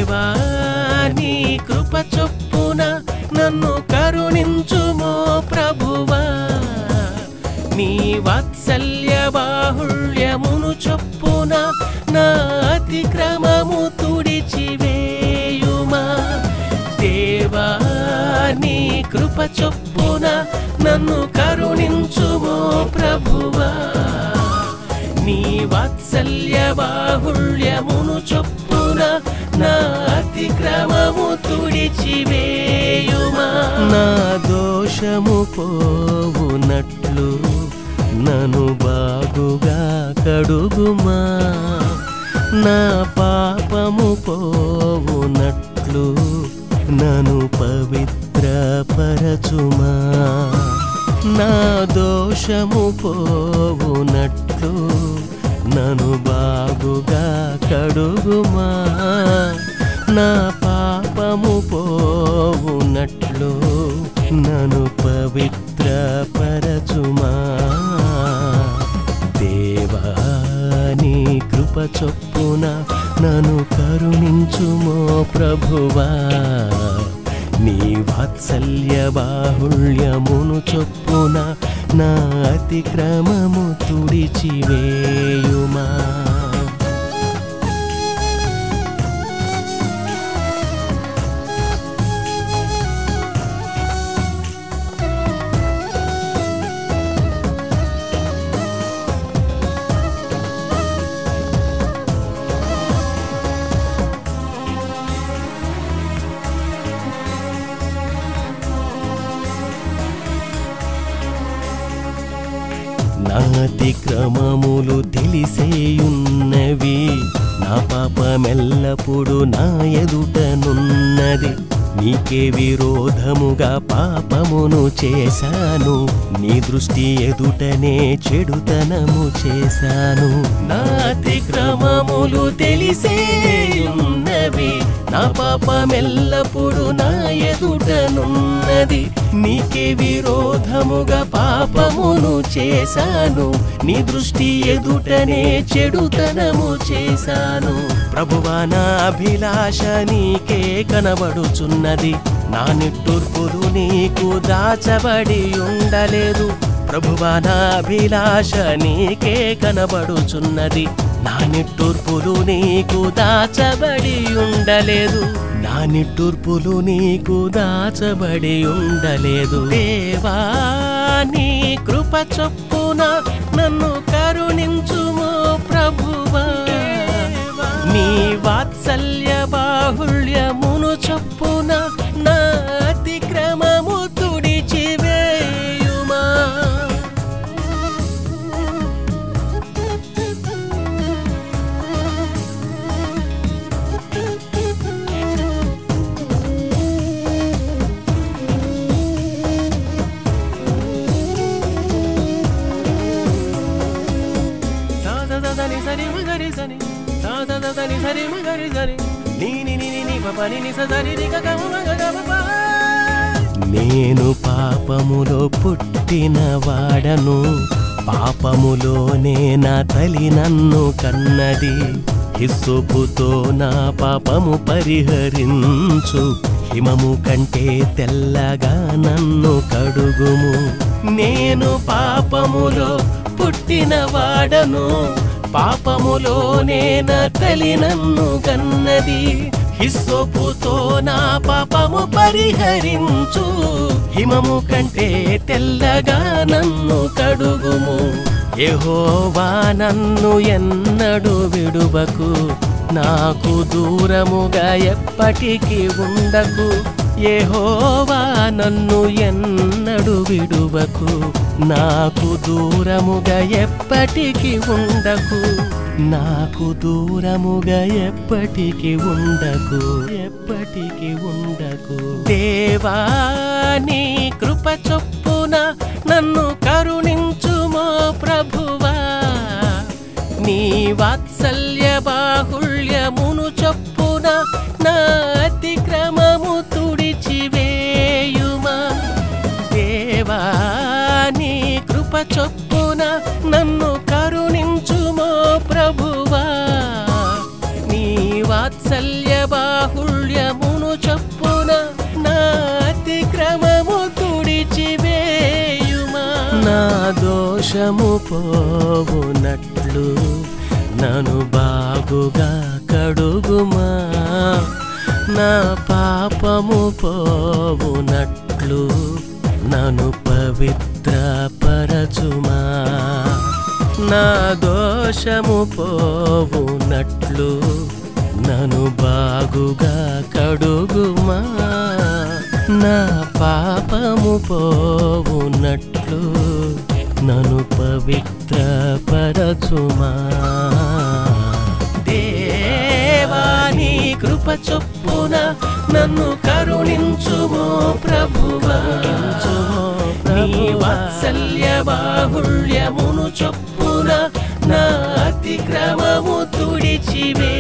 దేవా నీ కృప చొప్పున నన్ను కరుణించుమో ప్రభువా నీ వాత్సల్య బాహుళ్యమును చొప్పున నా అతిక్రమము తుడిచివేయుమా దేవా నీ కృప చొప్పున నన్ను కరుణించుమో ప్రభువా నీ వాత్సల్య బాహుళ్యమును చొప్పున నా అతిక్రమము తుడిచివేయుమా నా దోషము పోవునట్లు నన్ను బాగుగా కడుగుమా నా పాపము పోవునట్లు నన్ను పవిత్రపరచుమా నా దోషము పోవునట్లు నన్ను బాగుగా కడుగుమా నా పాపము పోవునట్లు నన్ను పవిత్రపరచుమా దేవా నీ కృప చొప్పున నన్ను కరుణించుమో ప్రభువా నీ వాత్సల్య బాహుళ్యమును చొప్పున నా అతిక్రమము తుడిచివేయుమా నాతిక్రమములు తెలిసేయున్నవి నా పాపమెల్లప్పుడు నా ఎదుటనున్నది నీకే విరోధముగా పాపమును చేశాను నీ దృష్టి ఎదుటనే చెడుతనము చేశాను నాతిక్రమములు తెలిసేయున్నవి నా పాపమెల్లప్పుడు నా ఎదుటనున్నది నీకే విరోధముగా పాపమును చేశాను నీ దృష్టి ఎదుటనే చెడుతనము చేశాను ప్రభువా నా అభిలాష నీకే కనబడుచున్నది నా నిట్టూర్పులు నీకు దాచబడి ఉండలేదు ప్రభువా నా అభిలాష నీకే కనబడుచున్నది నా నిట్టూర్పులు నీకు దాచబడి ఉండలేదు నా నిట్టూర్పులు నీకు దాచబడి ఉండలేదు దేవా నీ కృప చొప్పున నన్ను కరుణించుమో ప్రభువా నీ వాత్సల్య బాహుళ్యమును చొప్పున నా అతిక్రమము తుడిచివేయుమా నేను పాపములో పుట్టిన వాడను పాపములోనే నా తల్లి నన్ను కన్నది హిస్సోపుతో నా పాపము పరిహరించు హిమము కంటే తెల్లగా నన్ను కడుగుము నేను పాపములో పుట్టిన వాడను పాపములోనే నా తల్లి నన్ను కన్నది హిస్సోపుతో నా పాపము పరిహరించు హిమము కంటే తెల్లగా నన్ను కడుగుము యెహోవా నన్ను ఎన్నడు విడువకు నాకు దూరముగా ఎప్పటికీ ఉండకు యెహోవా నన్ను ఎన్నడు విడువకు నాకు దూరముగా ఎప్పటికీ ఉండకు నాకు దూరముగా ఎప్పటికీ ఉండకు దేవా నీ కృప చొప్పున నన్ను కరుణించుమో ప్రభువా నీ వాత్సల్య బాహుళ్యమును చొప్పున నా అతిక్రమము తుడిచివేయుమా దేవా నీ కృప చొప్పున నన్ను కరుణించుమో ప్రభువా నీ వాత్సల్య బాహుళ్యమును చొప్పున నా అతిక్రమము తుడిచివేయుమా. నా దోషము పోవునట్లు నన్ను బాగుగా కడుగుమా. నా పాపము పోవునట్లు నన్ను పవిత్రపరచుమా. నా దోషము పోవునట్లు నన్ను బాగుగా కడుగుమా. నా పాపము పోవునట్లు నన్ను పవిత్రపరచుమా. దేవా నీ కృప చొప్పున నన్ను కరుణించుమో ప్రభువా. నీ వాత్సల్య బాహుళ్యమును చొప్పున నా అతిక్రమము తుడిచివే.